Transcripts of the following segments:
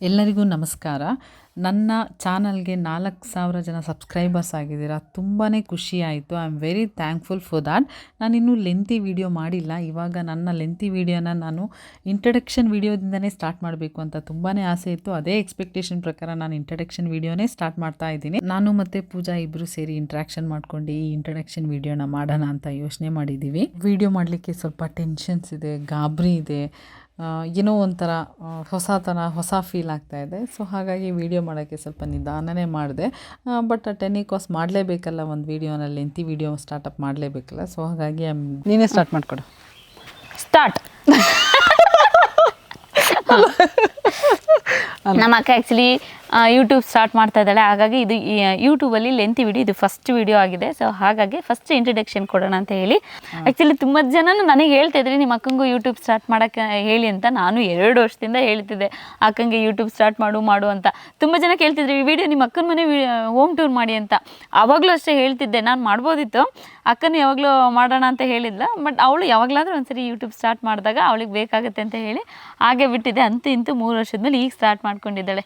ಎಲ್ಲರಿಗೂ ನಮಸ್ಕಾರ. ನನ್ನ ಚಾನಲ್ಗೆ 4,000 ಜನ ಸಬ್ಸ್ಕ್ರೈಬರ್ಸ್ ಆಗಿದ್ದೀರಾ. ತುಂಬಾ ಖುಷಿ ಆಯಿತು. I am very thankful for that. ನಾನಿನ್ನೂ ಲೆಂತಿ ವಿಡಿಯೋ ಮಾಡಿಲ್ಲ. ಇವಾಗ ನನ್ನ ಲೆಂತಿ ವಿಡಿಯೋನ ನಾನು ಇಂಟ್ರಡಕ್ಷನ್ ವಿಡಿಯೋದಿಂದನೇ ಸ್ಟಾರ್ಟ್ ಮಾಡಬೇಕು ಅಂತ ತುಂಬಾ ಆಸೆ ಇತ್ತು. ಅದೇ ಎಕ್ಸ್ಪೆಕ್ಟೇಷನ್ ಪ್ರಕಾರ ನಾನು ಇಂಟ್ರಡಕ್ಷನ್ ವಿಡಿಯೋನೇ ಸ್ಟಾರ್ಟ್ ಮಾಡ್ತಾ ಇದ್ದೀನಿ. ನಾನು ಮತ್ತು ಪೂಜಾ ಇಬ್ಬರು ಸೇರಿ ಇಂಟ್ರಾಕ್ಷನ್ ಮಾಡ್ಕೊಂಡು ಈ ಇಂಟ್ರಡಕ್ಷನ್ ವಿಡಿಯೋನ ಮಾಡೋಣ ಅಂತ ಯೋಚನೆ ಮಾಡಿದ್ದೀವಿ. ವಿಡಿಯೋ ಮಾಡಲಿಕ್ಕೆ ಸ್ವಲ್ಪ ಟೆನ್ಷನ್ಸ್ ಇದೆ, ಗಾಬರಿ ಇದೆ, ಏನೋ ಒಂಥರ ಹೊಸ ಫೀಲ್ ಆಗ್ತಾಯಿದೆ. ಸೊ ಹಾಗಾಗಿ ವಿಡಿಯೋ ಮಾಡೋಕ್ಕೆ ಸ್ವಲ್ಪ ನಿಧಾನನೇ ಮಾಡಿದೆ. ಬಟ್ ಟೆನಿಕಾಸ್ ಮಾಡಲೇಬೇಕಲ್ಲ, ಒಂದು ವಿಡಿಯೋನ ಲೆಂತಿ ವಿಡಿಯೋ ಸ್ಟಾರ್ಟಪ್ ಮಾಡಲೇಬೇಕಲ್ಲ. ಸೊ ಹಾಗಾಗಿ ನೀನೇ ಸ್ಟಾರ್ಟ್ ಮಾಡಿಕೊಡು. ಸ್ಟಾರ್ಟ್. ನಮ್ಮ ಅಕ್ಕ ಆ್ಯಕ್ಚುಲಿ ಯೂಟ್ಯೂಬ್ ಸ್ಟಾರ್ಟ್ ಮಾಡ್ತಾ ಇದ್ದಾಳೆ. ಹಾಗಾಗಿ ಇದು ಯೂಟ್ಯೂಬಲ್ಲಿ ಲೆಂತಿ ವಿಡಿಯೋ, ಇದು ಫಸ್ಟ್ ವಿಡಿಯೋ ಆಗಿದೆ. ಸೊ ಹಾಗಾಗಿ ಫಸ್ಟ್ ಇಂಟ್ರಡಕ್ಷನ್ ಕೊಡೋಣ ಅಂತ ಹೇಳಿ ಆ್ಯಕ್ಚುಲಿ ತುಂಬ ಜನ ನನಗೆ ಹೇಳ್ತಾ ಇದ್ರಿ ನಿಮ್ಮ ಅಕ್ಕಂಗೂ ಯೂಟ್ಯೂಬ್ ಸ್ಟಾರ್ಟ್ ಮಾಡೋಕ್ಕೆ ಹೇಳಿ ಅಂತ. ನಾನು 2 ವರ್ಷದಿಂದ ಹೇಳ್ತಿದ್ದೆ ಅಕ್ಕಂಗೆ ಯೂಟ್ಯೂಬ್ ಸ್ಟಾರ್ಟ್ ಮಾಡು ಅಂತ. ತುಂಬ ಜನ ಕೇಳ್ತಿದ್ರಿ ಈ ವಿಡಿಯೋ ನಿಮ್ಮ ಅಕ್ಕನ ಮನೆ ಹೋಮ್ ಟೂರ್ ಮಾಡಿ ಅಂತ. ಆವಾಗಲೂ ಅಷ್ಟೇ ಹೇಳ್ತಿದ್ದೆ, ನಾನು ಮಾಡ್ಬೋದಿತ್ತು, ಅಕ್ಕನ ಯಾವಾಗಲೂ ಮಾಡೋಣ ಅಂತ ಹೇಳಿದ್ಲ. ಬಟ್ ಅವಳು ಯಾವಾಗಲಾದರೂ ಒಂದ್ಸರಿ ಯೂಟ್ಯೂಬ್ ಸ್ಟಾರ್ಟ್ ಮಾಡಿದಾಗ ಅವಳಿಗೆ ಬೇಕಾಗುತ್ತೆ ಅಂತ ಹೇಳಿ ಹಾಗೆ ಬಿಟ್ಟಿದ್ದೆ. ಅಂತೂ 3 ವರ್ಷದ ಮೇಲೆ ಈಗ ಸ್ಟಾರ್ಟ್ ಮಾಡ್ಕೊಂಡಿದ್ದಾಳೆ.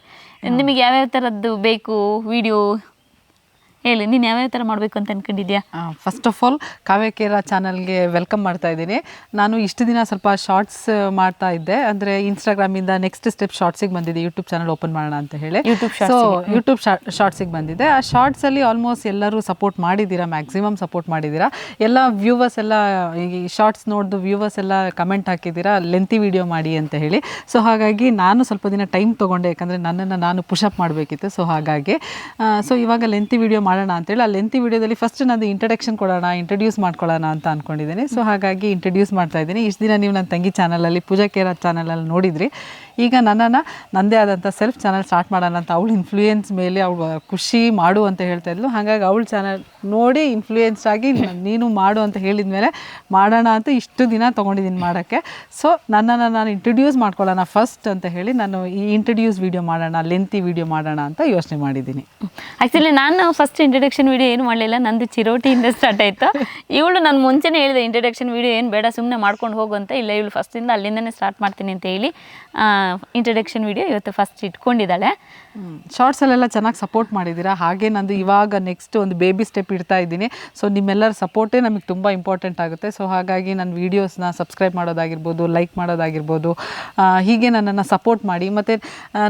ನಿಮಗೆ ಯಾವ್ಯಾವ ಥರದ್ದು ಬೇಕು ವಿಡಿಯೋ ಹೇಳಿ, ನೀನು ಯಾವ್ಯಾವ ಥರ ಮಾಡಬೇಕು ಅಂತ ಅಂದ್ಕೊಂಡಿದ್ಯಾ? ಫಸ್ಟ್ ಆಫ್ ಆಲ್ ಕಾವ್ಯಕೇರ ಚಾನಲ್ಗೆ ವೆಲ್ಕಮ್ ಮಾಡ್ತಾ ಇದ್ದೀನಿ. ನಾನು ಇಷ್ಟು ದಿನ ಸ್ವಲ್ಪ ಶಾರ್ಟ್ಸ್ ಮಾಡ್ತಾ ಇದ್ದೆ, ಅಂದರೆ ಇನ್ಸ್ಟಾಗ್ರಾಮಿಂದ ನೆಕ್ಸ್ಟ್ ಸ್ಟೆಪ್ ಶಾರ್ಟ್ಸಿಗೆ ಬಂದಿದೆ, ಯೂಟ್ಯೂಬ್ ಚಾನಲ್ ಓಪನ್ ಮಾಡೋಣ ಅಂತ ಹೇಳಿ. ಯೂಟ್ಯೂಬ್ ಶಾರ್ಟ್ಸಿಗೆ ಬಂದಿದೆ. ಆ ಶಾರ್ಟ್ಸಲ್ಲಿ ಆಲ್ಮೋಸ್ಟ್ ಎಲ್ಲರೂ ಸಪೋರ್ಟ್ ಮಾಡಿದ್ದೀರಾ, ಮ್ಯಾಕ್ಸಿಮಮ್ ಸಪೋರ್ಟ್ ಮಾಡಿದ್ದೀರಾ. ಎಲ್ಲ ವ್ಯೂವರ್ಸ್ ಎಲ್ಲ ಈ ಶಾರ್ಟ್ಸ್ ನೋಡಿದು ವ್ಯೂವರ್ಸ್ ಎಲ್ಲ ಕಮೆಂಟ್ ಹಾಕಿದ್ದೀರಾ ಲೆಂತಿ ವಿಡಿಯೋ ಮಾಡಿ ಅಂತ ಹೇಳಿ. ಸೊ ಹಾಗಾಗಿ ನಾನು ಸ್ವಲ್ಪ ದಿನ ಟೈಮ್ ತೊಗೊಂಡೆ, ಯಾಕಂದರೆ ನನ್ನನ್ನು ನಾನು ಪುಷಪ್ ಮಾಡಬೇಕಿತ್ತು. ಸೊ ಹಾಗಾಗಿ ಇವಾಗ ಲೆಂತಿ ವಿಡಿಯೋ ಮಾಡೋಣ ಅಂತೇಳಿ ಆ ಲೆಂತಿ ವಿಡಿಯೋದಲ್ಲಿ ಫಸ್ಟ್ ನಾನು ಇಂಟ್ರಡಕ್ಷನ್ ಕೊಡೋಣ, ಇಂಟ್ರಡ್ಯೂಸ್ ಮಾಡ್ಕೊಳ್ಳೋಣ ಅಂತ ಅಂದ್ಕೊಂಡಿದ್ದೀನಿ. ಸೊ ಹಾಗಾಗಿ ಇಂಟ್ರಡ್ಯೂಸ್ ಮಾಡ್ತಾ ಇದ್ದೀನಿ. ಇಷ್ಟು ದಿನ ನೀವು ನನ್ನ ತಂಗಿ ಚಾನಲಲ್ಲಿ, ಪೂಜಾ ಕೇರ ಚಾನಲಲ್ಲಿ ನೋಡಿದ್ರಿ. ಈಗ ನನ್ನನ್ನು ನಂದೇ ಆದಂಥ ಸೆಲ್ಫ್ ಚಾನಲ್ ಸ್ಟಾರ್ಟ್ ಮಾಡೋಣ ಅಂತ ಅವಳು ಇನ್ಫ್ಲೂಯೆನ್ಸ್ ಮೇಲೆ ಅವಳು ಖುಷಿ ಮಾಡು ಅಂತ ಹೇಳ್ತಾ ಇದ್ಲು. ಹಾಗಾಗಿ ಅವಳ ಚಾನಲ್ ನೋಡಿ ಇನ್ಫ್ಲೂಯೆನ್ಸ್ ಆಗಿ ನೀನು ಮಾಡು ಅಂತ ಹೇಳಿದ ಮೇಲೆ ಮಾಡೋಣ ಅಂತ ಇಷ್ಟು ದಿನ ತೊಗೊಂಡಿದ್ದೀನಿ ಮಾಡೋಕ್ಕೆ. ಸೊ ನನ್ನನ್ನು ನಾನು ಇಂಟ್ರಡ್ಯೂಸ್ ಮಾಡ್ಕೊಳ್ಳೋಣ ಫಸ್ಟ್ ಅಂತ ಹೇಳಿ ನಾನು ಈ ಇಂಟ್ರಡ್ಯೂಸ್ ವಿಡಿಯೋ ಮಾಡೋಣ, ಲೆಂತಿ ವಿಡಿಯೋ ಮಾಡೋಣ ಅಂತ ಯೋಚನೆ ಮಾಡಿದ್ದೀನಿ. ಆ್ಯಕ್ಚುಲಿ ನಾನು ಫಸ್ಟ್ ಇಂಟ್ರಡಕ್ಷನ್ ವಿಡಿಯೋ ಏನು ಮಾಡಲಿಲ್ಲ, ನಂದು ಚಿರೋಟಿಯಿಂದ ಸ್ಟಾರ್ಟ್ ಆಯಿತು. ಇವಳು ನಾನು ಮುಂಚೆನೇ ಹೇಳಿದೆ ಇಂಟ್ರಡಕ್ಷನ್ ವಿಡಿಯೋ ಏನು ಬೇಡ, ಸುಮ್ಮನೆ ಮಾಡ್ಕೊಂಡು ಹೋಗು ಅಂತ. ಇಲ್ಲ, ಇವಳು ಫಸ್ಟಿಂದ ಅಲ್ಲಿಂದನೇ ಸ್ಟಾರ್ಟ್ ಮಾಡ್ತೀನಿ ಅಂತ ಹೇಳಿ ಇಂಟ್ರಡಕ್ಷನ್ ವಿಡಿಯೋ ಇವತ್ತು ಫಸ್ಟ್ ಇಟ್ಕೊಂಡಿದ್ದಾಳೆ. ಶಾರ್ಟ್ಸಲ್ಲೆಲ್ಲ ಚೆನ್ನಾಗಿ ಸಪೋರ್ಟ್ ಮಾಡಿದ್ದೀರಾ. ಹಾಗೆ ನಂದು ಇವಾಗ ನೆಕ್ಸ್ಟ್ ಒಂದು ಬೇಬಿ ಸ್ಟೆಪ್ ಇಡ್ತಾ ಇದ್ದೀನಿ. ಸೊ ನಿಮ್ಮೆಲ್ಲರ ಸಪೋರ್ಟೇ ನಮಗೆ ತುಂಬ ಇಂಪಾರ್ಟೆಂಟ್ ಆಗುತ್ತೆ. ಸೊ ಹಾಗಾಗಿ ನನ್ನ ವೀಡಿಯೋಸ್ನ ಸಬ್ಸ್ಕ್ರೈಬ್ ಮಾಡೋದಾಗಿರ್ಬೋದು, ಲೈಕ್ ಮಾಡೋದಾಗಿರ್ಬೋದು, ಹೀಗೆ ನನ್ನನ್ನು ಸಪೋರ್ಟ್ ಮಾಡಿ. ಮತ್ತು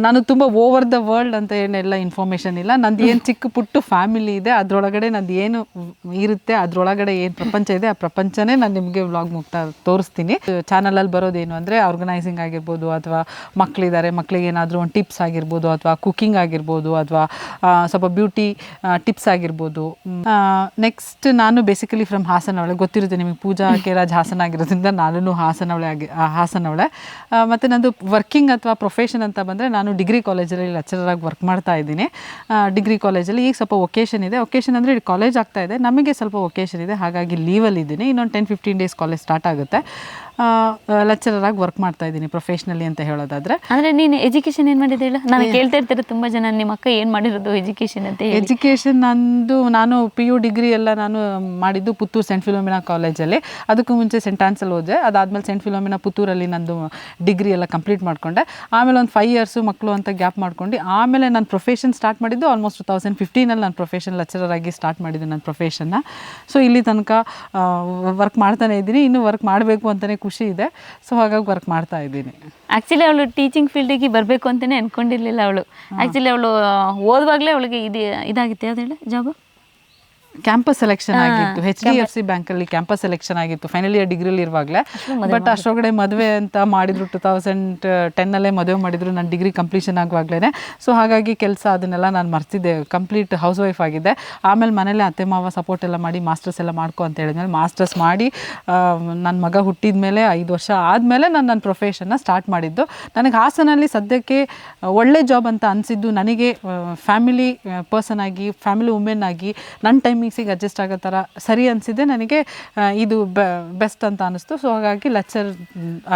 ನಾನು ತುಂಬ ಓವರ್ ದ ವರ್ಲ್ಡ್ ಅಂತ ಏನೆಲ್ಲ ಇನ್ಫಾರ್ಮೇಷನ್ ಇಲ್ಲ. ನಂದು ಏನು ಚಿಕ್ಕ ಪುಟ್ಟು ಫ್ಯಾಮಿಲಿ ಇದೆ, ಅದರೊಳಗಡೆ ನಂದು ಏನು ಇರುತ್ತೆ, ಅದರೊಳಗಡೆ ಏನು ಪ್ರಪಂಚ ಇದೆ, ಆ ಪ್ರಪಂಚನೇ ನಾನು ನಿಮಗೆ ವ್ಲಾಗ್ ಮುಗ್ತಾ ತೋರಿಸ್ತೀನಿ. ಚಾನಲಲ್ಲಿ ಬರೋದೇನು ಅಂದರೆ ಆರ್ಗನೈಸಿಂಗ್ ಆಗಿರ್ಬೋದು, ಅಥವಾ ಮಕ್ಕಳಿದ್ದಾರೆ, ಮಕ್ಕಳಿಗೆ ಏನಾದರೂ ಒಂದು ಟಿಪ್ಸ್ ಆಗಿರ್ಬೋದು, ಅಥವಾ ಕುಕಿಂಗ್ ಆಗಿರ್ಬೋದು, ಅಥವಾ ಸ್ವಲ್ಪ ಬ್ಯೂಟಿ ಟಿಪ್ಸ್ ಆಗಿರ್ಬೋದು. ನೆಕ್ಸ್ಟ್ ನಾನು ಬೇಸಿಕಲಿ ಫ್ರಮ್ ಹಾಸನವಳೆ, ಗೊತ್ತಿರುತ್ತೆ ನಿಮಗೆ, ಪೂಜಾ ಕೇರಾಜ್ ಹಾಸನ ಆಗಿರೋದ್ರಿಂದ ನಾನು ಹಾಸನವಳೆ. ಮತ್ತು ನಂದು ವರ್ಕಿಂಗ್ ಅಥವಾ ಪ್ರೊಫೆಷನ್ ಅಂತ ಬಂದರೆ ನಾನು ಡಿಗ್ರಿ ಕಾಲೇಜಲ್ಲಿ ಲೆಕ್ಚರರಾಗಿ ವರ್ಕ್ ಮಾಡ್ತಾ ಇದ್ದೀನಿ. ಡಿಗ್ರಿ ಕಾಲೇಜಲ್ಲಿ ಈಗ ಸ್ವಲ್ಪ ಒಕೇಶನ್ ಇದೆ. ಒಕೇಶನ್ ಅಂದರೆ ಕಾಲೇಜ್ ಆಗ್ತಾ ಇದೆ, ನಮಗೆ ಸ್ವಲ್ಪ ಒಕೇಶನ್ ಇದೆ, ಹಾಗಾಗಿ ಲೀವಲ್ಲಿ ಇದ್ದೀನಿ. ಇನ್ನೊಂದು 10-15 ಡೇಸ್ ಕಾಲೇಜ್ ಸ್ಟಾರ್ಟ್ ಆಗುತ್ತೆ. ಲೆಕ್ಚರರಾಗಿ ವರ್ಕ್ ಮಾಡ್ತಾ ಇದ್ದೀನಿ ಪ್ರೊಫೆಷ್ನಲಿ ಅಂತ ಹೇಳೋದಾದರೆ. ಅಂದರೆ ನೀನು ಎಜುಕೇಷನ್ ಏನು ಮಾಡಿದೆ ಹೇಳು? ನಾನು ಕೇಳ್ತಾ ಇರ್ತಾರೆ ತುಂಬ ಜನ, ನಿಮ್ಮ ಅಕ್ಕ ಏನು ಮಾಡಿರೋದು ಎಜುಕೇಷನ್ ಅಂತ. ಎಜುಕೇಷನ್ ನಾನು PU ಡಿಗ್ರಿ ಎಲ್ಲ ನಾನು ಮಾಡಿದ್ದು ಪುತ್ತೂರು ಸೆಂಟ್ ಫಿಲೋಮಿನಾ ಕಾಲೇಜಲ್ಲಿ. ಅದಕ್ಕೂ ಮುಂಚೆ ಸೆಂಟ್ ಆನ್ಸಲ್ಲಿ ಹೋದೆ. ಅದಾದಮೇಲೆ ಸೆಂಟ್ ಫಿಲೋಮಿನಾ ಪುತ್ತೂರಲ್ಲಿ ನಂದು ಡಿಗ್ರಿ ಎಲ್ಲ ಕಂಪ್ಲೀಟ್ ಮಾಡಿಕೊಂಡೆ. ಆಮೇಲೆ ಒಂದು 5 ಇಯರ್ಸು ಮಕ್ಕಳು ಅಂತ ಗ್ಯಾಪ್ ಮಾಡ್ಕೊಂಡು ಆಮೇಲೆ ನಾನು ಪ್ರೊಫೆಷನ್ ಸ್ಟಾರ್ಟ್ ಮಾಡಿದ್ದು ಆಲ್ಮೋಸ್ಟ್ 2015 ನಾನು ಪ್ರೊಫೆಷನ್ ಲೆಕ್ಚರರ್ ಆಗಿ ಸ್ಟಾರ್ಟ್ ಮಾಡಿದ್ದು ನನ್ನ ಪ್ರೊಫೆಷನ್ನ. ಸೊ ಇಲ್ಲಿ ತನಕ ವರ್ಕ್ ಮಾಡ್ತಾನೆ ಇದ್ದೀನಿ. ಇನ್ನೂ ವರ್ಕ್ ಮಾಡಬೇಕು ಅಂತಲೇ ಖುಷಿ ಇದೆ. ಸೊ ಹಾಗಾಗಿ ವರ್ಕ್ ಮಾಡ್ತಾ ಇದ್ದೀನಿ. ಆ್ಯಕ್ಚುಲಿ ಅವಳು ಟೀಚಿಂಗ್ ಫೀಲ್ಡಿಗೆ ಬರಬೇಕು ಅಂತಲೇ ಅಂದ್ಕೊಂಡಿರಲಿಲ್ಲ ಅವಳು. ಆ್ಯಕ್ಚುಲಿ ಅವಳು ಓದುವಾಗಲೇ ಅವಳಿಗೆ ಇದಾಗಿತ್ತು, ಯಾವ್ದು ಹೇಳಿ, ಜಾಬು ಕ್ಯಾಂಪಸ್ ಸೆಲೆಕ್ಷನ್ ಆಗಿತ್ತು. HDFC ಬ್ಯಾಂಕಲ್ಲಿ ಕ್ಯಾಂಪಸ್ ಸೆಲೆಕ್ಷನ್ ಆಗಿತ್ತು ಫೈನಲ್ ಇಯರ್ ಡಿಗ್ರಿಲಿ ಇರುವಾಗಲೇ. ಬಟ್ ಅಷ್ಟೊಳಗಡೆ ಮದುವೆ ಅಂತ ಮಾಡಿದ್ರು, 2010 ಮದುವೆ ಮಾಡಿದ್ರು ನನ್ನ ಡಿಗ್ರಿ ಕಂಪ್ಲೀಷನ್ ಆಗುವಾಗಲೇ. ಸೊ ಹಾಗಾಗಿ ಕೆಲಸ ಅದನ್ನೆಲ್ಲ ನಾನು ಮರ್ತಿದ್ದೆ, ಕಂಪ್ಲೀಟ್ ಹೌಸ್ ವೈಫ್ ಆಗಿದ್ದೆ. ಆಮೇಲೆ ಮನೇಲಿ ಅತ್ತೆ ಮಾವ ಸಪೋರ್ಟ್ ಎಲ್ಲ ಮಾಡಿ ಮಾಸ್ಟರ್ಸ್ ಎಲ್ಲ ಮಾಡ್ಕೊ ಅಂತ ಹೇಳಿದ್ಮೇಲೆ ಮಾಸ್ಟರ್ಸ್ ಮಾಡಿ ನನ್ನ ಮಗ ಹುಟ್ಟಿದ ಮೇಲೆ 5 ವರ್ಷ ಆದಮೇಲೆ ನಾನು ನನ್ನ ಪ್ರೊಫೆಷನ್ನ ಸ್ಟಾರ್ಟ್ ಮಾಡಿದ್ದು. ನನಗೆ ಹಾಸನಲ್ಲಿ ಸದ್ಯಕ್ಕೆ ಒಳ್ಳೆ ಜಾಬ್ ಅಂತ ಅನಿಸಿದ್ದು, ನನಗೆ ಫ್ಯಾಮಿಲಿ ಪರ್ಸನ್ ಆಗಿ, ಫ್ಯಾಮಿಲಿ ವುಮೆನ್ ಆಗಿ ನನ್ನ ಟೈಮಿಗೆ ಟೈಮಿಂಗ್ಸಿಗೆ ಅಡ್ಜಸ್ಟ್ ಆಗೋ ಥರ ಸರಿ ಅನಿಸಿದೆ ನನಗೆ. ಇದು ಬೆಸ್ಟ್ ಅಂತ ಅನಿಸ್ತು. ಸೊ ಹಾಗಾಗಿ ಲೆಕ್ಚರ್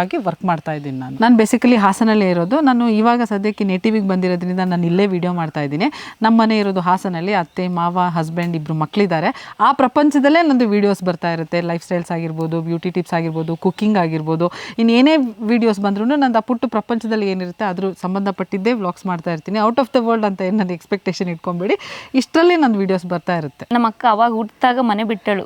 ಆಗಿ ವರ್ಕ್ ಮಾಡ್ತಾ ಇದ್ದೀನಿ. ನಾನು ಬೇಸಿಕಲಿ ಹಾಸನಲ್ಲೇ ಇರೋದು. ನಾನು ಇವಾಗ ಸದ್ಯಕ್ಕೆ ನೇಟಿವಿಗೆ ಬಂದಿರೋದ್ರಿಂದ ನಾನು ಇಲ್ಲೇ ವಿಡಿಯೋ ಮಾಡ್ತಾ ಇದ್ದೀನಿ. ನಮ್ಮ ಮನೆ ಇರೋದು ಹಾಸನಲ್ಲಿ. ಅತ್ತೆ ಮಾವ ಹಸ್ಬೆಂಡ್ ಇಬ್ಬರು ಮಕ್ಕಳಿದ್ದಾರೆ. ಆ ಪ್ರಪಂಚದಲ್ಲೇ ನಂದು ವೀಡಿಯೋಸ್ ಬರ್ತಾ ಇರುತ್ತೆ. ಲೈಫ್ ಸ್ಟೈಲ್ಸ್ ಆಗಿರ್ಬೋದು, ಬ್ಯೂಟಿ ಟಿಪ್ಸ್ ಆಗಿರ್ಬೋದು, ಕುಕ್ಕಿಂಗ್ ಆಗಿರ್ಬೋದು, ಇನ್ನೇನೇ ವೀಡಿಯೋಸ್ ಬಂದ್ರೂ ನಂದು ಆ ಪುಟ್ಟ ಪ್ರಪಂಚದಲ್ಲಿ ಏನಿರುತ್ತೆ ಅದ್ರ ಸಂಬಂಧಪಟ್ಟಿದ್ದೇ ವ್ಲಾಗ್ಸ್ ಮಾಡ್ತಾ ಇರ್ತೀನಿ. ಔಟ್ ಆಫ್ ದ ವರ್ಲ್ಡ್ ಅಂತ ಏನು ನನಗೆ ಎಕ್ಸ್ಪೆಕ್ಟೇಷನ್ ಇಟ್ಕೊಂಬೇಡಿ, ಇಷ್ಟರಲ್ಲೇ ನನ್ನ ವೀಡಿಯೋಸ್ ಬರ್ತಾ ಇರುತ್ತೆ. ನಮ್ಮ ಅಕ್ಕ ಅವಾಗ ಹುಟ್ಟಿದಾಗ ಮನೆ ಬಿಟ್ಟಳು.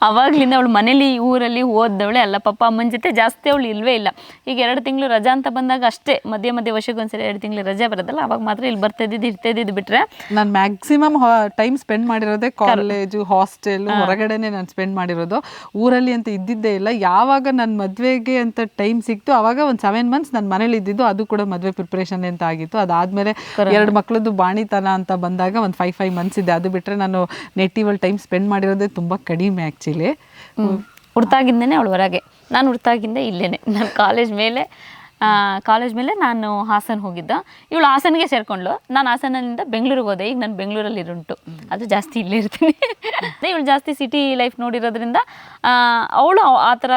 ಅವಾಗ್ಲಿಂದ ಅವಳು ಮನೇಲಿ ಊರಲ್ಲಿ ಓದ್ದವಳೆ ಅಲ್ಲ. ಪಾಪ ಅಮ್ಮನ ಜೊತೆ ಜಾಸ್ತಿ ಅವಳು ಇಲ್ವೇ ಇಲ್ಲ. ಈಗ 2 ತಿಂಗಳು ರಜಾ ಅಂತ ಬಂದಾಗ ಅಷ್ಟೇ, ಮಧ್ಯೆ ವರ್ಷಕ್ಕೊಂದ್ಸರಿ 2 ತಿಂಗಳು ರಜೆ ಬರೋದಲ್ಲ, ಅವಾಗ ಮಾತ್ರ ಇಲ್ಲಿ ಇರ್ತಿದ್ದು ಬಿಟ್ರೆ ನಾನು ಮ್ಯಾಕ್ಸಿಮಮ್ ಟೈಮ್ ಸ್ಪೆಂಡ್ ಮಾಡಿರೋದೇ ಕಾಲೇಜು, ಹಾಸ್ಟೆಲ್, ಹೊರಗಡೆನೆ ನಾನು ಸ್ಪೆಂಡ್ ಮಾಡಿರೋದು. ಊರಲ್ಲಿ ಅಂತ ಇದ್ದಿದ್ದೇ ಇಲ್ಲ. ಯಾವಾಗ ನನ್ನ ಮದುವೆಗೆ ಅಂತ ಟೈಮ್ ಸಿಕ್ತು ಅವಾಗ ಒಂದು 7 ಮಂತ್ಸ್ ನನ್ನ ಮನೇಲಿ ಇದ್ದಿದ್ದು. ಅದು ಕೂಡ ಮದುವೆ ಪ್ರಿಪ್ರೇಷನ್ ಅಂತ ಆಗಿತ್ತು. ಅದಾದಮೇಲೆ 2 ಮಕ್ಕಳದ್ದು ಬಾಣಿತನ ಅಂತ ಬಂದಾಗ ಒಂದು 5 ಮಂತ್ಸ್ ಇದೆ. ಅದು ಬಿಟ್ಟರೆ ನಾನು ನೇಟಿವಲ್ ಟೈಮ್ ಸ್ಪೆಂಡ್ ಮಾಡಿರೋದೇ ತುಂಬ ಕಡಿಮೆ ಆ್ಯಕ್ಚುಲಿ. ಹುಡ್ತಾಗಿಂದೇ ಅವಳು ಹೊರಗೆ, ನಾನು ಹುಡ್ತಾಗಿಂದ ಇಲ್ಲೇನೆ. ನಾನು ಕಾಲೇಜ್ ಮೇಲೆ ನಾನು ಹಾಸನ ಹೋಗಿದ್ದ. ಇವಳು ಹಾಸನಿಗೆ ಸೇರ್ಕೊಂಡ್ಳು. ನಾನು ಹಾಸನಿಂದ ಬೆಂಗಳೂರಿಗೆ ಹೋದೆ. ಈಗ ನಾನು ಬೆಂಗಳೂರಲ್ಲಿ ಇರುಂಟು, ಅದು ಜಾಸ್ತಿ ಇಲ್ಲೇ ಇರ್ತೀನಿ. ಇವಳು ಜಾಸ್ತಿ ಸಿಟಿ ಲೈಫ್ ನೋಡಿರೋದ್ರಿಂದ ಅವಳು ಆ ಥರ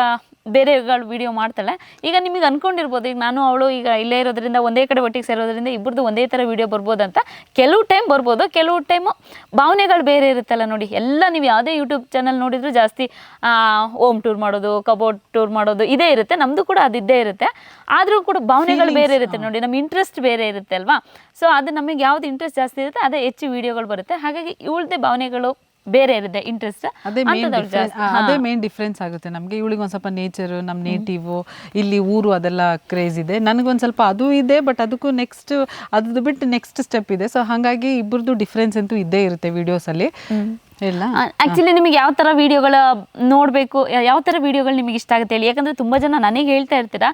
ಬೇರೆಗಳು ವೀಡಿಯೋ ಮಾಡ್ತಾಳೆ. ಈಗ ನಿಮಗೆ ಅಂದ್ಕೊಂಡಿರ್ಬೋದು, ಈಗ ನಾನು ಅವಳು ಈಗ ಇಲ್ಲೇ ಇರೋದ್ರಿಂದ ಒಂದೇ ಕಡೆ ಒಟ್ಟಿಗೆ ಸೇರೋದ್ರಿಂದ ಇಬ್ಬರದು ಒಂದೇ ಥರ ವೀಡಿಯೋ ಬರ್ಬೋದಂತ. ಕೆಲವು ಟೈಮ್ ಬರ್ಬೋದು, ಕೆಲವು ಟೈಮು ಭಾವನೆಗಳು ಬೇರೆ ಇರುತ್ತಲ್ಲ. ನೋಡಿ, ಎಲ್ಲ ನೀವು ಯಾವುದೇ ಯೂಟ್ಯೂಬ್ ಚಾನಲ್ ನೋಡಿದ್ರು ಜಾಸ್ತಿ ಹೋಮ್ ಟೂರ್ ಮಾಡೋದು, ಕಬೋರ್ಡ್ ಟೂರ್ ಮಾಡೋದು ಇದೇ ಇರುತ್ತೆ. ನಮ್ಮದು ಕೂಡ ಅದಿದ್ದೇ ಇರುತ್ತೆ. ಆದರೂ ಕೂಡ ಭಾವನೆಗಳು ಬೇರೆ ಇರುತ್ತೆ ನೋಡಿ, ನಮ್ಮ ಇಂಟ್ರೆಸ್ಟ್ ಬೇರೆ ಇರುತ್ತೆ ಅಲ್ವಾ. ಸೊ ಅದು ನಮಗೆ ಯಾವ್ದು ಇಂಟ್ರೆಸ್ಟ್ ಜಾಸ್ತಿ ಇರುತ್ತೆ ಅದೇ ಹೆಚ್ಚು ವೀಡಿಯೋಗಳು ಬರುತ್ತೆ. ಹಾಗಾಗಿ ಇವಳದೇ ಭಾವನೆಗಳು ಬೇರೆ ಇರುತ್ತೆ, ಇಂಟ್ರೆಸ್ಟ್. ಅದೇ ಮೇನ್ ಡಿಫ್ರೆನ್ಸ್ ಆಗುತ್ತೆ ನಮಗೆ. ಇವಳಿಗೆ ಒಂದು ಸ್ವಲ್ಪ ನೇಚರ್, ನಮ್ಮ ನೇಟಿವ್, ಇಲ್ಲಿ ಊರು ಅದೆಲ್ಲ ಕ್ರೇಜ್ ಇದೆ. ನನಗೊಂದು ಸ್ವಲ್ಪ ಅದು ಇದೆ, ಬಟ್ ಅದಕ್ಕೂ ಅದು ಬಿಟ್ಟು ನೆಕ್ಸ್ಟ್ ಸ್ಟೆಪ್ ಇದೆ. ಸೊ ಹಾಗಾಗಿ ಇಬ್ಬರದು ಡಿಫ್ರೆನ್ಸ್ ಅಂತೂ ಇದ್ದೇ ಇರುತ್ತೆ ವೀಡಿಯೋಸಲ್ಲಿ ಇಲ್ಲ. ಆ್ಯಕ್ಚುಲಿ ನಿಮಗೆ ಯಾವ ಥರ ವೀಡಿಯೋಗಳ ನೋಡಬೇಕು, ಯಾವ ಥರ ವೀಡಿಯೋಗಳು ನಿಮಗೆ ಇಷ್ಟ ಆಗುತ್ತೆ ಹೇಳಿ. ಯಾಕಂದರೆ ತುಂಬ ಜನ ನನಗೆ ಹೇಳ್ತಾ ಇರ್ತೀರಾ,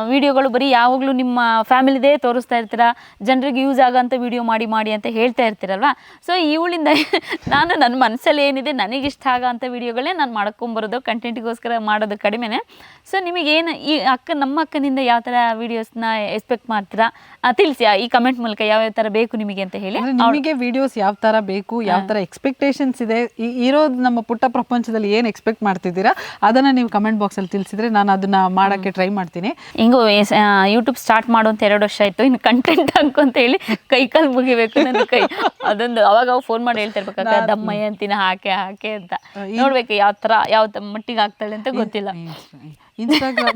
ವೀಡಿಯೋಗಳು ಬರೀ ಯಾವಾಗಲೂ ನಿಮ್ಮ ಫ್ಯಾಮಿಲಿದೇ ತೋರಿಸ್ತಾ ಇರ್ತೀರಾ, ಜನರಿಗೆ ಯೂಸ್ ಆಗೋಂಥ ವೀಡಿಯೋ ಮಾಡಿ ಅಂತ ಹೇಳ್ತಾ ಇರ್ತೀರಲ್ವ. ಸೊ ಇವಳಿಂದ ನಾನು ನನ್ನ ಮನಸ್ಸಲ್ಲಿ ಏನಿದೆ ನನಗಿಷ್ಟ ಆಗೋಂಥ ವೀಡಿಯೋಗಳೇ ನಾನು ಮಾಡ್ಕೊಂಬರೋದು, ಕಂಟೆಂಟಿಗೋಸ್ಕರ ಮಾಡೋದು ಕಡಿಮೆನೇ. ಸೊ ನಿಮಗೇನು ಈ ನಮ್ಮ ಅಕ್ಕನಿಂದ ಯಾವ ಥರ ವೀಡಿಯೋಸ್ನ ಎಕ್ಸ್ಪೆಕ್ಟ್ ಮಾಡ್ತೀರಾ ತಿಳಿಸಿ ಈ ಕಮೆಂಟ್ ಮೂಲಕ. ಯಾವ ಥರ ಬೇಕು ನಿಮಗೆ ಅಂತ ಹೇಳಿ. ನಿಮಗೆ ವೀಡಿಯೋಸ್ ಯಾವ ಥರ ಬೇಕು, ಯಾವ ಥರ ಎಕ್ಸ್ಪೆಕ್ಟೇಷನ್ಸ್ ಇದೆ, ಇರೋದು ನಮ್ಮ ಪುಟ್ಟ ಪ್ರಪಂಚದಲ್ಲಿ ಏನು ಎಕ್ಸ್ಪೆಕ್ಟ್ ಮಾಡ್ತಿದ್ದೀರಾ ಅದನ್ನು ನೀವು ಕಮೆಂಟ್ ಬಾಕ್ಸಲ್ಲಿ ತಿಳಿಸಿದ್ರೆ ನಾನು ಅದನ್ನು ಮಾಡೋಕ್ಕೆ ಟ್ರೈ ಮಾಡ್ತೀನಿ. ಹಿಂಗೂ ಯೂಟ್ಯೂಬ್ ಸ್ಟಾರ್ಟ್ ಮಾಡುವಂತ 2 ವರ್ಷ ಆಯಿತು. ಇನ್ನು ಕಂಟೆಂಟ್ ಅಂತ ಹೇಳಿ ಕೈಕಾಲು ಮುಗಿಬೇಕು ನನ್ನ ಕೈ. ಅದೊಂದು ಅವಾಗ ಫೋನ್ ಮಾಡಿ ಹೇಳ್ತಾ ಇರ್ಬೇಕಾಗ ದಮ್ಮಯ್ಯ ಅಂತೀನಿ ಹಾಕೆ ಅಂತ. ನೋಡ್ಬೇಕು ಯಾವ ಮಟ್ಟಿಗೆ ಆಗ್ತಾಳೆ ಅಂತ ಗೊತ್ತಿಲ್ಲ. ಇನ್ಸ್ಟಾಗ್ರಾಮ್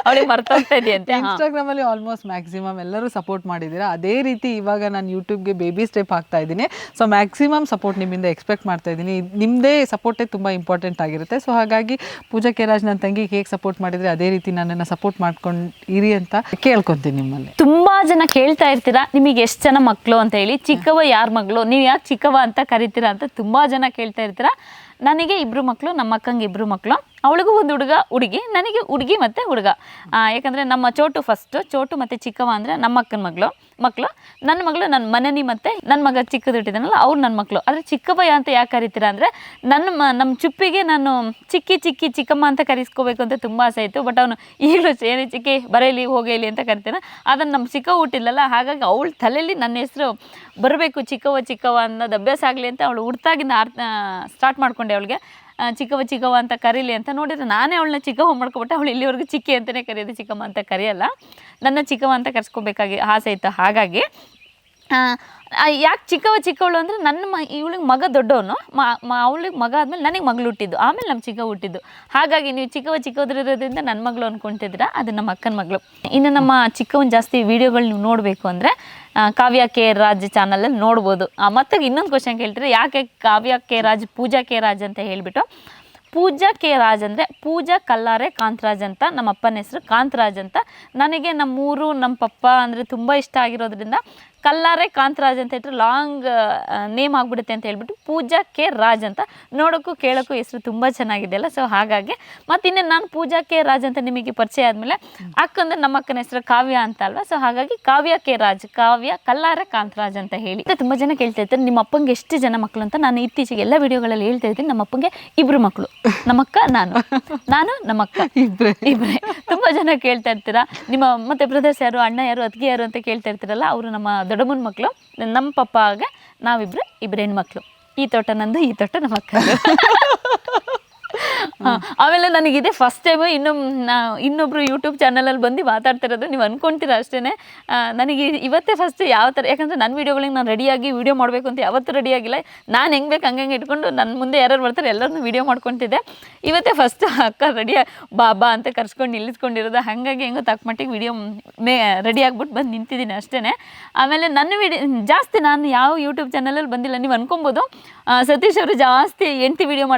ಅವಳಿಗೆ ಮರ್ತೋಗ್ತಾ ಇದೆಯಂತೆ. ಇನ್ಸ್ಟಾಗ್ರಾಮಲ್ಲಿ ಆಲ್ಮೋಸ್ಟ್ ಮ್ಯಾಕ್ಸಿಮಮ್ ಎಲ್ಲರೂ ಸಪೋರ್ಟ್ ಮಾಡಿದ್ದೀರಾ. ಅದೇ ರೀತಿ ಇವಾಗ ನಾನು ಯೂಟ್ಯೂಬ್ಗೆ ಬೇಬಿ ಸ್ಟೆಪ್ ಹಾಕ್ತಾ ಇದ್ದೀನಿ. ಸೊ ಮ್ಯಾಕ್ಸಿಮಮ್ ಸಪೋರ್ಟ್ ನಿಮ್ಮಿಂದ ಎಕ್ಸ್ಪೆಕ್ಟ್ ಮಾಡ್ತಾ ಇದ್ದೀನಿ. ನಿಮ್ಮದೇ ಸಪೋರ್ಟೇ ತುಂಬ ಇಂಪಾರ್ಟೆಂಟ್ ಆಗಿರುತ್ತೆ. ಸೊ ಹಾಗಾಗಿ ಪೂಜಾ ಕೆರಾಜ್ ನನ್ನ ತಂಗಿಗೆ ಹೇಗೆ ಸಪೋರ್ಟ್ ಮಾಡಿದರೆ ಅದೇ ರೀತಿ ನನ್ನನ್ನು ಸಪೋರ್ಟ್ ಮಾಡ್ಕೊಂಡು ಇರಿ ಅಂತ ಕೇಳ್ಕೊತೀನಿ ನಿಮ್ಮಲ್ಲಿ. ತುಂಬ ಜನ ಕೇಳ್ತಾ ಇರ್ತೀರಾ ನಿಮಗೆ ಎಷ್ಟು ಜನ ಮಕ್ಕಳು ಅಂತ ಹೇಳಿ. ಚಿಕ್ಕವ ಯಾರ ಮಗಳು, ನೀವು ಯಾಕೆ ಚಿಕ್ಕವ ಅಂತ ಕರಿತೀರಾ ಅಂತ ತುಂಬ ಜನ ಕೇಳ್ತಾ ಇರ್ತೀರಾ. ನನಗೆ 2 ಮಕ್ಕಳು, ನಮ್ಮ ಅಕ್ಕಂಗೆ 2 ಮಕ್ಕಳು. ಅವಳಿಗೂ ಒಂದು ಹುಡುಗಿ, ನನಗೆ ಹುಡುಗಿ ಮತ್ತು ಹುಡುಗ. ಯಾಕಂದರೆ ನಮ್ಮ ಚೋಟು ಮತ್ತು ಚಿಕ್ಕವ ಅಂದರೆ ನಮ್ಮ ಅಕ್ಕನ ಮಕ್ಕಳು. ನನ್ನ ಮಗಳು ನನ್ನ ಮನೆನಿ ಮತ್ತು ನನ್ನ ಮಗ ಚಿಕ್ಕದಿಟ್ಟಿದ್ದಾನಲ್ಲ ಅವ್ರು ನನ್ನ ಮಕ್ಕಳು. ಆದರೆ ಚಿಕ್ಕವ ಅಂತ ಯಾಕೆ ಕರಿತೀರಾ ಅಂದರೆ ನಮ್ಮ ಚುಪ್ಪಿಗೆ ನಾನು ಚಿಕ್ಕಮ್ಮ ಅಂತ ಕರೆಸ್ಕೋಬೇಕು ಅಂತ ತುಂಬ ಆಸೆ ಆಯಿತು. ಬಟ್ ಅವನು ಈಗಲೂ ಏನೇ ಚಿಕ್ಕಿ ಬರೇಲಿ ಹೋಗೇಲಿ ಅಂತ ಕರಿತಾನೆ. ಅದನ್ನು ನಮ್ಮ ಚಿಕ್ಕವ ಹುಟ್ಟಿಲ್ಲಲ್ಲ, ಹಾಗಾಗಿ ಅವಳ ತಲೆಯಲ್ಲಿ ನನ್ನ ಹೆಸರು ಬರಬೇಕು, ಚಿಕ್ಕವ ಅನ್ನೋದು ಅಭ್ಯಾಸ ಆಗಲಿ ಅಂತ ಅವಳು ಹುಡ್ತಾಗಿಂದ ಸ್ಟಾರ್ಟ್ ಮಾಡ್ಕೊಂಡೆ. ಅವಳಿಗೆ ಚಿಕ್ಕವ ಅಂತ ಕರೀಲಿ ಅಂತ. ನೋಡಿದ್ರೆ ನಾನೇ ಅವಳನ್ನ ಚಿಕ್ಕವ ಮಾಡ್ಕೊಬಿಟ್ಟೆ. ಅವಳು ಇಲ್ಲಿವರೆಗೂ ಚಿಕ್ಕಿ ಅಂತಲೇ ಕರೆಯೋದು, ಚಿಕ್ಕಮ್ಮ ಅಂತ ಕರೆಯಲ್ಲ. ನನ್ನ ಚಿಕ್ಕವ ಅಂತ ಕರೆಸ್ಕೋಬೇಕಾಗಿ ಆಸೆ ಇತ್ತು. ಹಾಗಾಗಿ ಯಾಕೆ ಚಿಕ್ಕವಳು ಅಂದರೆ ಇವಳಿಗೆ ಮಗ ದೊಡ್ಡವನು, ಅವಳಿಗೆ ಮಗ ಆದಮೇಲೆ ನನಗೆ ಮಗಳು ಹುಟ್ಟಿದ್ದು, ಆಮೇಲೆ ನಮ್ಮ ಚಿಕ್ಕ ಹುಟ್ಟಿದ್ದು. ಹಾಗಾಗಿ ನೀವು ಚಿಕ್ಕವರಿರೋದ್ರಿಂದ ನನ್ನ ಮಗಳು ಅಂದ್ಕೊತಿದ್ದೀರಾ, ಅದು ನಮ್ಮ ಅಕ್ಕನ ಮಗಳು. ಇನ್ನು ನಮ್ಮ ಚಿಕ್ಕವನ್ ಜಾಸ್ತಿ ವೀಡಿಯೋಗಳು ನೀವು ನೋಡಬೇಕು ಅಂದರೆ ಕಾವ್ಯ ಕೆ ರಾಜ್ ಚಾನಲಲ್ಲಿ ನೋಡ್ಬೋದು. ಮತ್ತು ಇನ್ನೊಂದು ಕ್ವಶನ್ ಕೇಳ್ತೀರಿ, ಯಾಕೆ ಕಾವ್ಯ ಕೆ ರಾಜ್ ಪೂಜಾ ಕೆ ರಾಜ್ ಅಂತ ಹೇಳಿಬಿಟ್ಟು. ಪೂಜಾ ಕೆ ರಾಜ್ ಅಂದರೆ ಪೂಜಾ ಕಲ್ಲಾರೆ ಕಾಂತರಾಜ್ ಅಂತ ನಮ್ಮ ಅಪ್ಪನ ಹೆಸರು ಕಾಂತರಾಜ್ ಅಂತ. ನನಗೆ ನಮ್ಮೂರು ನಮ್ಮ ಪಪ್ಪ ಅಂದರೆ ತುಂಬ ಇಷ್ಟ ಆಗಿರೋದ್ರಿಂದ ಕಲ್ಲಾರೆ ಕಾಂತರಾಜ್ ಅಂತ ಇಟ್ಟರೆ ಲಾಂಗ್ ನೇಮ್ ಆಗಿಬಿಡುತ್ತೆ ಅಂತ ಹೇಳ್ಬಿಟ್ಟು ಪೂಜಾ ಕೆ ರಾಜ್ ಅಂತ. ನೋಡೋಕ್ಕೂ ಕೇಳೋಕ್ಕೂ ಹೆಸರು ತುಂಬ ಚೆನ್ನಾಗಿದೆಯಲ್ಲ. ಸೊ ಹಾಗಾಗಿ ಮತ್ತು ಇನ್ನೇನು ನಾನು ಪೂಜಾ ಕೆ ರಾಜ್ ಅಂತ ನಿಮಗೆ ಪರಿಚಯ ಆದಮೇಲೆ ಅಕ್ಕಂದ್ರೆ ನಮ್ಮ ಅಕ್ಕನ ಹೆಸರು ಕಾವ್ಯ ಅಂತ ಅಲ್ವಾ. ಸೊ ಹಾಗಾಗಿ ಕಾವ್ಯ ಕೆ ರಾಜ್, ಕಾವ್ಯ ಕಲ್ಲಾರೆ ಕಾಂತರಾಜ್ ಅಂತ ಹೇಳಿ. ತುಂಬ ಜನ ಕೇಳ್ತಾ ಇರ್ತಾರೆ ನಿಮ್ಮ ಅಪ್ಪಂಗೆ ಎಷ್ಟು ಜನ ಮಕ್ಕಳು ಅಂತ. ನಾನು ಇತ್ತೀಚೆಗೆ ಎಲ್ಲ ವಿಡಿಯೋಗಳಲ್ಲಿ ಹೇಳ್ತಾ ಇರ್ತೀನಿ, ನಮ್ಮ ಅಪ್ಪಂಗೆ 2 ಮಕ್ಕಳು, ನಮ್ಮಕ್ಕ ನಾನು ನಮ್ಮಕ್ಕ ಇಬ್ಬರೇ. ತುಂಬ ಜನ ಕೇಳ್ತಾ ಇರ್ತೀರಾ ನಿಮ್ಮ ಮತ್ತೆ ಬ್ರದರ್ಸ್ ಯಾರು, ಅಣ್ಣ ಯಾರು, ಅತ್ತಿಗೆ ಯಾರು ಅಂತ ಕೇಳ್ತಾ ಇರ್ತೀರಲ್ಲ. ಅವರು ನಮ್ಮ ದೊಡ್ಡಮ್ಮನ ಮಕ್ಕಳು. ನಮ್ಮ ಪಪ್ಪಾಗೆ ನಾವಿಬ್ಬರೇ ಹೆಣ್ಮಕ್ಳು. ಈ ತೋಟ ನಂದು, ಈ ತೋಟ ನಮ್ಮ ಅಕ್ಕಂದು. ಆಮೇಲೆ ನನಗಿದೆ ಫಸ್ಟ್ ಟೈಮು ಇನ್ನೊಬ್ರು ಯೂಟ್ಯೂಬ್ ಚಾನಲಲ್ಲಿ ಬಂದು ಮಾತಾಡ್ತಿರೋದು. ನೀವು ಅನ್ಕೊಂತೀರ ಅಷ್ಟೇ. ನನಗೆ ಇವತ್ತೇ ಫಸ್ಟ್ ಯಾವ ಥರ, ಯಾಕಂದರೆ ನನ್ನ ವೀಡಿಯೋಗಳಿಗೆ ನಾನು ರೆಡಿಯಾಗಿ ವೀಡಿಯೋ ಮಾಡಬೇಕು ಅಂತ ಯಾವತ್ತೂ ರೆಡಿ ಆಗಿಲ್ಲ. ನಾನು ಹೆಂಗೆ ಬೇಕು ಹಂಗೆ ಇಟ್ಕೊಂಡು ನನ್ನ ಮುಂದೆ ಯಾರು ಬರ್ತಾರೆ ಎಲ್ಲರನ್ನೂ ವೀಡಿಯೋ ಮಾಡ್ಕೊತಿದ್ದೆ. ಇವತ್ತೇ ಫಸ್ಟ್ ಅಕ್ಕ ಬಾ ಅಂತ ಕರ್ಸ್ಕೊಂಡು ನಿಲ್ಲಿಸ್ಕೊಂಡಿರೋದು. ಹಾಗಾಗಿ ಹೆಂಗೋ ತಕ್ಕಮಟ್ಟಿಗೆ ವೀಡಿಯೋ ರೆಡಿ ಆಗ್ಬಿಟ್ಟು ಬಂದು ನಿಂತಿದ್ದೀನಿ ಅಷ್ಟೇ. ಆಮೇಲೆ ನನ್ನ ಜಾಸ್ತಿ ನಾನು ಯಾವ ಯೂಟ್ಯೂಬ್ ಚಾನಲಲ್ಲಿ ಬಂದಿಲ್ಲ. ನೀವು ಅನ್ಕೊಬೋದು ಸತೀಶ್ ಅವರು ಜಾಸ್ತಿ ಹೆಂಡ್ತಿ ವೀಡಿಯೋ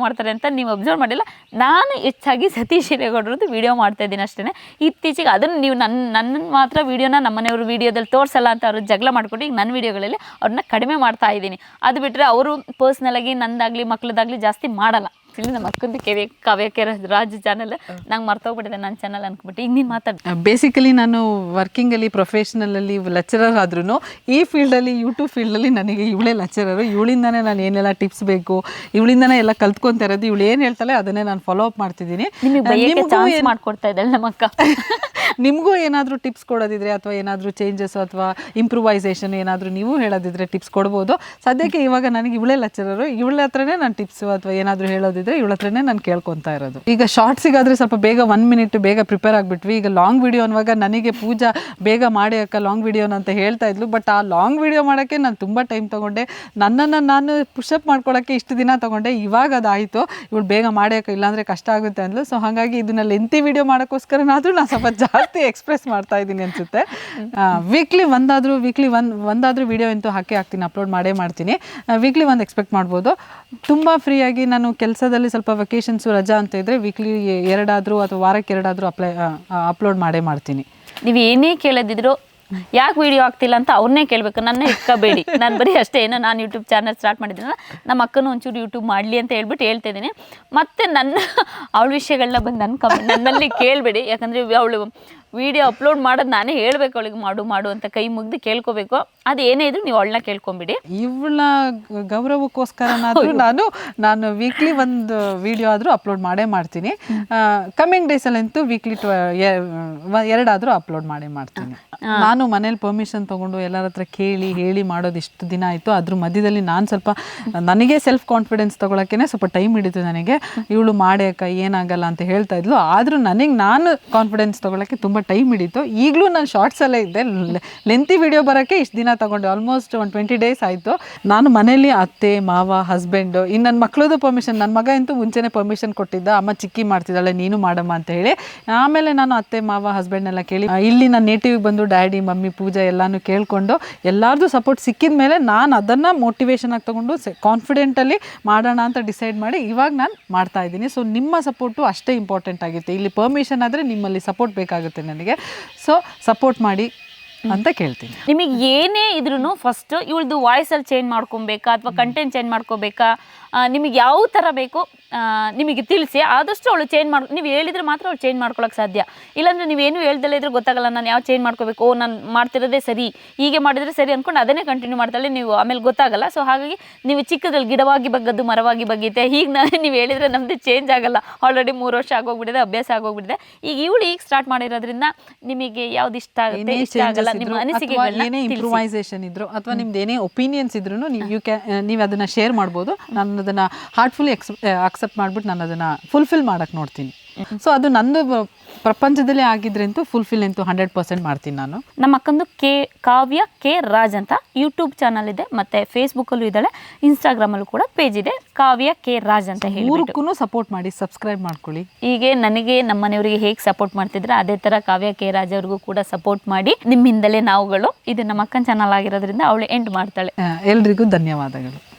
ಮಾಡ್ತಾರೆ ಅಂತ. ನೀವು ಅಬ್ಸರ್ವ್ ಮಾಡಿಲ್ಲ, ನಾನು ಹೆಚ್ಚಾಗಿ ಸತೀಶ್ ಹಿರೇಗೌಡರದ್ದು ವೀಡಿಯೋ ಮಾಡ್ತಾ ಇದ್ದೀನಿ ಅಷ್ಟೇ. ಇತ್ತೀಚೆಗೆ ಅದನ್ನು ನೀವು ನನ್ನ ಮಾತ್ರ ವೀಡಿಯೋನ ನಮ್ಮನೆಯವರು ವೀಡಿಯೋದಲ್ಲಿ ತೋರಿಸಲ್ಲ ಅಂತ ಅವರು ಜಗಳ ಮಾಡ್ಕೊಂಡು ಈಗ ನನ್ನ ವೀಡಿಯೋಗಳಲ್ಲಿ ಅವ್ರನ್ನ ಕಡಿಮೆ ಮಾಡ್ತಾ ಇದ್ದೀನಿ. ಅದು ಬಿಟ್ಟರೆ ಅವರು ಪರ್ಸ್ನಲಾಗಿ ನಂದಾಗಲಿ ಮಕ್ಕಳದಾಗಲಿ ಜಾಸ್ತಿ ಮಾಡಲ್ಲ. ಇಲ್ಲಿ ನಮ್ಮ ಅಕ್ಕಂದು ಕಾವ್ಯ ಕೆ ರಾಜ್ ಚಾನಲ್ ನಂಗೆ ಮರ್ತೋಗ್ಬಿಟ್ಟಿದೆ ನನ್ನ ಚಾನಲ್ ಅನ್ಕೊಬಿಟ್ಟು. ಈಗ ನೀನು ಮಾತಾಡಿ. ಬೇಸಿಕಲಿ ನಾನು ವರ್ಕಿಂಗಲ್ಲಿ ಪ್ರೊಫೆಷ್ನಲಲ್ಲಿ ಲೆಕ್ಚರರ್ ಆದ್ರೂ ಈ ಫೀಲ್ಡಲ್ಲಿ ಯೂಟ್ಯೂಬ್ ಫೀಲ್ಡಲ್ಲಿ ನನಗೆ ಇವಳೇ ಲೆಕ್ಚರರು. ಇವಳಿಂದನೇ ನಾನು ಏನೆಲ್ಲ ಟಿಪ್ಸ್ ಬೇಕು ಇವಳಿಂದನೇ ಎಲ್ಲ ಕಲ್ತ್ಕೊತಾ ಇರೋದು. ಇವಳು ಏನು ಹೇಳ್ತಾಳೆ ಅದನ್ನೇ ನಾನು ಫಾಲೋ ಅಪ್ ಮಾಡ್ತಿದ್ದೀನಿ. ಮಾಡ್ಕೊಡ್ತಾ ಇದ್ದಾಳೆ ನಮ್ಮ ಅಕ್ಕ. ನಿಮಗೂ ಏನಾದರೂ ಟಿಪ್ಸ್ ಕೊಡೋದಿದ್ರೆ ಅಥವಾ ಏನಾದರೂ ಚೇಂಜಸ್ ಅಥವಾ ಇಂಪ್ರೂವೈಸೇಷನ್ ಏನಾದರೂ ನೀವು ಹೇಳೋದಿದ್ರೆ ಟಿಪ್ಸ್ ಕೊಡ್ಬೋದು. ಸದ್ಯಕ್ಕೆ ಇವಾಗ ನನಗೆ ಇವಳೇ ಲೆಕ್ಚರರು, ಇವಳ ಹತ್ರನೇ ನಾನು ಟಿಪ್ಸು ಅಥವಾ ಏನಾದರೂ ಹೇಳೋದಿದ್ರೆ ಇವಳ ಹತ್ರನೇ ನಾನು ಕೇಳ್ಕೊತಾ ಇರೋದು. ಈಗ ಶಾರ್ಟ್ಸಿಗಾದರೆ ಸ್ವಲ್ಪ ಬೇಗ 1 ಮಿನಿಟ್ ಬೇಗ ಪ್ರಿಪೇರ್ ಆಗಿಬಿಟ್ವಿ. ಈಗ ಲಾಂಗ್ ವಿಡಿಯೋ ಅನ್ನುವಾಗ ನನಗೆ ಪೂಜಾ ಬೇಗ ಮಾಡಿ ಅಕ್ಕ ಲಾಂಗ್ ವಿಡಿಯೋನ ಅಂತ ಹೇಳ್ತಾ ಇದ್ಲು. ಬಟ್ ಆ ಲಾಂಗ್ ವಿಡಿಯೋ ಮಾಡೋಕ್ಕೆ ನಾನು ತುಂಬ ಟೈಮ್ ತೊಗೊಂಡೆ. ನನ್ನನ್ನು ನಾನು ಪುಷಪ್ ಮಾಡ್ಕೊಳ್ಳೋಕ್ಕೆ ಇಷ್ಟು ದಿನ ತೊಗೊಂಡೆ. ಇವಾಗ ಅದಾಯಿತು, ಇವಳು ಬೇಗ ಮಾಡೋಕೆ ಇಲ್ಲಾಂದರೆ ಕಷ್ಟ ಆಗುತ್ತೆ ಅಂದ್ಲು. ಸೊ ಹಾಗಾಗಿ ಇದನ್ನ ಲೆಂತಿ ವಿಡಿಯೋ ಮಾಡೋಕ್ಕೋಸ್ಕರನಾದರೂ ನಾನು ಸ್ವಲ್ಪ ಜಾಸ್ತಿ ಎಕ್ಸ್ಪ್ರೆಸ್ ಮಾಡ್ತಾ ಇದ್ದೀನಿ ಅನಿಸುತ್ತೆ. ವೀಕ್ಲಿ ಒಂದಾದರೂ ವಿಡಿಯೋ ಅಂತೂ ಹಾಕ್ತೀನಿ, ಅಪ್ಲೋಡ್ ಮಾಡೇ ಮಾಡ್ತೀನಿ. ವೀಕ್ಲಿ ಒಂದು ಎಕ್ಸ್ಪೆಕ್ಟ್ ಮಾಡ್ಬೋದು. ತುಂಬ ಫ್ರೀಯಾಗಿ ನಾನು ಕೆಲಸದಲ್ಲಿ ಸ್ವಲ್ಪ ವೆಕೇಷನ್ಸು ರಜಾ ಅಂತ ಇದ್ದರೆ ವೀಕ್ಲಿ 2 ಅಥವಾ ವಾರಕ್ಕೆ 2 ಅಪ್ಲೋಡ್ ಮಾಡೇ ಮಾಡ್ತೀನಿ. ನೀವು ಏನೇ ಕೇಳದಿದ್ರು ಯಾಕೆ ವೀಡಿಯೋ ಆಗ್ತಿಲ್ಲ ಅಂತ ಅವ್ರನ್ನೇ ಕೇಳಬೇಕು, ನನ್ನ ಇಟ್ಕೋಬೇಡಿ. ನಾನು ಬರೀ ಅಷ್ಟೇ ಏನೋ ನಾನು ಯೂಟ್ಯೂಬ್ ಚಾನಲ್ ಸ್ಟಾರ್ಟ್ ಮಾಡಿದ್ದೀನ, ನಮ್ಮ ಅಕ್ಕನೂ ಒಂಚೂರು ಯೂಟ್ಯೂಬ್ ಮಾಡಲಿ ಅಂತ ಹೇಳ್ತಾ ಇದ್ದೀನಿ. ಮತ್ತು ಅವಳ ವಿಷಯಗಳನ್ನ ಬಂದು ನನ್ನಲ್ಲಿ ಕೇಳಬೇಡಿ. ಯಾಕಂದರೆ ಅವಳು ವೀಡಿಯೋ ಅಪ್ಲೋಡ್ ಮಾಡೋದು ನಾನೇ ಹೇಳಬೇಕು ಅವಳಿಗೆ ಮಾಡು ಅಂತ ಕೈ ಮುಗ್ದು ಕೇಳ್ಕೋಬೇಕು. ಅದು ಏನೇ ಇದ್ರು ನೀವು ಅವಳನ್ನ ಕೇಳ್ಕೊಂಬಿಡಿ. ಇವಳ ಗೌರವಕ್ಕೋಸ್ಕರನಾದರೂ ನಾನು ವೀಕ್ಲಿ ಒಂದು ವಿಡಿಯೋ ಆದರೂ ಅಪ್ಲೋಡ್ ಮಾಡೇ ಮಾಡ್ತೀನಿ. ಕಮ್ಮಿಂಗ್ ಡೇಸಲ್ಲಂತೂ ವೀಕ್ಲಿ 2 ಅಪ್ಲೋಡ್ ಮಾಡೇ ಮಾಡ್ತೀನಿ. ನಾನು ಮನೇಲಿ ಪರ್ಮಿಷನ್ ತೊಗೊಂಡು ಎಲ್ಲರ ಹತ್ರ ಹೇಳಿ ಮಾಡೋದು ಇಷ್ಟು ದಿನ ಆಯಿತು. ಅದ್ರ ಮಧ್ಯದಲ್ಲಿ ನಾನು ಸ್ವಲ್ಪ ನನಗೆ ಸೆಲ್ಫ್ ಕಾನ್ಫಿಡೆನ್ಸ್ ತೊಗೊಳಕ್ಕೇ ಸ್ವಲ್ಪ ಟೈಮ್ ಹಿಡಿತು ನನಗೆ. ಇವಳು ಮಾಡ್ಯಾಕ ಏನಾಗಲ್ಲ ಅಂತ ಹೇಳ್ತಾ ಇದ್ಲು. ಆದರೂ ನಾನು ಕಾನ್ಫಿಡೆನ್ಸ್ ತೊಗೊಳಕ್ಕೆ ತುಂಬ ಟೈಮ್ ಹಿಡಿತು. ಈಗಲೂ ನಾನು ಶಾರ್ಟ್ಸಲ್ಲೇ ಇದ್ದೆ. ಲೆಂತಿ ವಿಡಿಯೋ ಬರೋಕ್ಕೆ ಇಷ್ಟು ದಿನ ತೊಗೊಂಡೆ, ಆಲ್ಮೋಸ್ಟ್ 20 ಡೇಸ್ ಆಯಿತು. ನಾನು ಮನೇಲಿ ಅತ್ತೆ ಮಾವ ಹಸ್ಬೆಂಡು ಇನ್ನು ನನ್ನ ಮಕ್ಕಳದು ಪರ್ಮಿಷನ್, ನನ್ನ ಮಗ ಅಂತೂ ಮುಂಚೆನೇ ಪರ್ಮಿಷನ್ ಕೊಟ್ಟಿದ್ದ, ಅಮ್ಮ ಚಿಕ್ಕಿ ಮಾಡ್ತಿದ್ದಾಳೆ ನೀನು ಮಾಡಮ್ಮ ಅಂತ ಹೇಳಿ. ಆಮೇಲೆ ನಾನು ಅತ್ತೆ ಮಾವ ಹಸ್ಬೆಂಡ್ನೆಲ್ಲ ಕೇಳಿ ಇಲ್ಲಿ ನಾನು ನೇಟಿವಿಗೆ ಬಂದು ಡ್ಯಾಡಿ ಮಮ್ಮಿ ಪೂಜಾ ಎಲ್ಲನೂ ಕೇಳಿಕೊಂಡು ಎಲ್ಲರದು ಸಪೋರ್ಟ್ ಸಿಕ್ಕಿದ ಮೇಲೆ ನಾನು ಅದನ್ನು ಮೋಟಿವೇಶನ್ ಆಗಿ ತೊಗೊಂಡು ಕಾನ್ಫಿಡೆಂಟಲ್ಲಿ ಮಾಡೋಣ ಅಂತ ಡಿಸೈಡ್ ಮಾಡಿ ಇವಾಗ ನಾನು ಮಾಡ್ತಾ ಇದ್ದೀನಿ. ಸೊ ನಿಮ್ಮ ಸಪೋರ್ಟು ಅಷ್ಟೇ ಇಂಪಾರ್ಟೆಂಟ್ ಆಗಿರುತ್ತೆ. ಇಲ್ಲಿ ಪರ್ಮಿಷನ್ ಆದರೆ ನಿಮ್ಮಲ್ಲಿ ಸಪೋರ್ಟ್ ಬೇಕಾಗುತ್ತೆ ನನಗೆ. ಸೊ ಸಪೋರ್ಟ್ ಮಾಡಿ ಅಂತ ಕೇಳ್ತೀನಿ. ನಿಮಗೆ ಏನೇ ಇದ್ರೂ ಫಸ್ಟ್ ಇವಳದು ವಾಯ್ಸಲ್ಲಿ ಚೇಂಜ್ ಮಾಡ್ಕೊಬೇಕಾ ಅಥವಾ ಕಂಟೆಂಟ್ ಚೇಂಜ್ ಮಾಡ್ಕೋಬೇಕಾ, ನಿಮಗೆ ಯಾವ ಥರ ಬೇಕು ನಿಮಗೆ ತಿಳಿಸಿ. ಆದಷ್ಟು ಅವಳು ನೀವು ಹೇಳಿದರೆ ಮಾತ್ರ ಅವಳು ಚೇಂಜ್ ಮಾಡ್ಕೊಳಕ್ಕೆ ಸಾಧ್ಯ. ಇಲ್ಲಾಂದರೆ ನೀವೇನು ಹೇಳ್ದಲ್ಲ ಇದ್ರೆ ಗೊತ್ತಾಗಲ್ಲ ನಾನು ಯಾವ ಚೇಂಜ್ ಮಾಡ್ಕೋಬೇಕು. ನಾನು ಮಾಡ್ತಿರೋದೇ ಸರಿ, ಹೀಗೆ ಮಾಡಿದರೆ ಸರಿ ಅಂದ್ಕೊಂಡು ಅದನ್ನೇ ಕಂಟಿನ್ಯೂ ಮಾಡ್ತಾಳೆ, ನೀವು ಆಮೇಲೆ ಗೊತ್ತಾಗಲ್ಲ. ಸೊ ಹಾಗಾಗಿ ನೀವು ಚಿಕ್ಕದ್ರಲ್ಲಿ ಗಿಡವಾಗಿ ಬಗ್ಗದ್ದು ಮರವಾಗಿ ಬಗ್ಗೀತೆ ಹೀಗೆ ನೀವು ಹೇಳಿದರೆ ನಮ್ಮದು ಚೇಂಜ್ ಆಗಲ್ಲ. ಆಲ್ರೆಡಿ 3 ವರ್ಷ ಆಗೋಗ್ಬಿಟ್ಟಿದೆ, ಅಭ್ಯಾಸ ಆಗೋಗ್ಬಿಟ್ಟಿದೆ. ಈಗ ಸ್ಟಾರ್ಟ್ ಮಾಡಿರೋದ್ರಿಂದ ನಿಮಗೆ ಯಾವ್ದು ಇಷ್ಟ ಆಗುತ್ತೆ ಇಷ್ಟ ಆಗಲ್ಲ, ನಿಮ್ಮ ಅನಿಸಿಕೆಗಳನ್ನ ಇಂಪ್ರೂವೈಸೇಷನ್ ಇದ್ರು ಅಥವಾ ನಿಮ್ದು ಏನೇ ಒಪಿನಿಯನ್ಸ್ ಇದ್ರು ನೀವು ಅದನ್ನ ಶೇರ್ ಮಾಡ್ಬೋದು. ನಾನು ಅದನ್ನ ಹಾರ್ಟ್ಫುಲಿ ಅಕ್ಸೆಪ್ಟ್ ಮಾಡ್ಬಿಟ್ಟು ನಾನು ಅದನ್ನ ಫುಲ್ಫಿಲ್ ಮಾಡಕ್ ನೋಡ್ತೀನಿ. ಸೊ ಅದು ನಂದು ಪ್ರಪಂಚದಲ್ಲೇ ಆಗಿದ್ರೆ ಅಂತೂ ಫುಲ್ಫಿಲ್ ಅಂತೂ 100% ಮಾಡ್ತೀನಿ ನಾನು. ನಮ್ಮ ಅಕ್ಕಂದು ಕಾವ್ಯ ಕೆ ರಾಜ್ ಅಂತ ಯೂಟ್ಯೂಬ್ ಚಾನಲ್ ಇದೆ, ಮತ್ತೆ ಫೇಸ್ಬುಕ್ಕಲ್ಲೂ ಇದ್ದಾಳೆ, ಇನ್ಸ್ಟಾಗ್ರಾಮಲ್ಲೂ ಕೂಡ ಪೇಜ್ ಇದೆ, ಕಾವ್ಯ ಕೆ ರಾಜ್ ಅಂತ ಹೇಳಿ. ಮೂರಕ್ಕೂ ಸಪೋರ್ಟ್ ಮಾಡಿ, ಸಬ್ಸ್ಕ್ರೈಬ್ ಮಾಡ್ಕೊಳ್ಳಿ. ಹೀಗೆ ನನಗೆ ನಮ್ಮ ಮನೆಯವರಿಗೆ ಹೇಗೆ ಸಪೋರ್ಟ್ ಮಾಡ್ತಿದ್ರೆ ಅದೇ ಥರ ಕಾವ್ಯ ಕೆ ರಾಜ್ ಅವ್ರಿಗೂ ಕೂಡ ಸಪೋರ್ಟ್ ಮಾಡಿ. ನಿಮ್ಮಿಂದಲೇ ನಾವುಗಳು, ಇದು ನಮ್ಮ ಅಕ್ಕನ ಚಾನಲ್ ಆಗಿರೋದ್ರಿಂದ ಅವಳು ಎಂಡ್ ಮಾಡ್ತಾಳೆ. ಎಲ್ರಿಗೂ ಧನ್ಯವಾದಗಳು.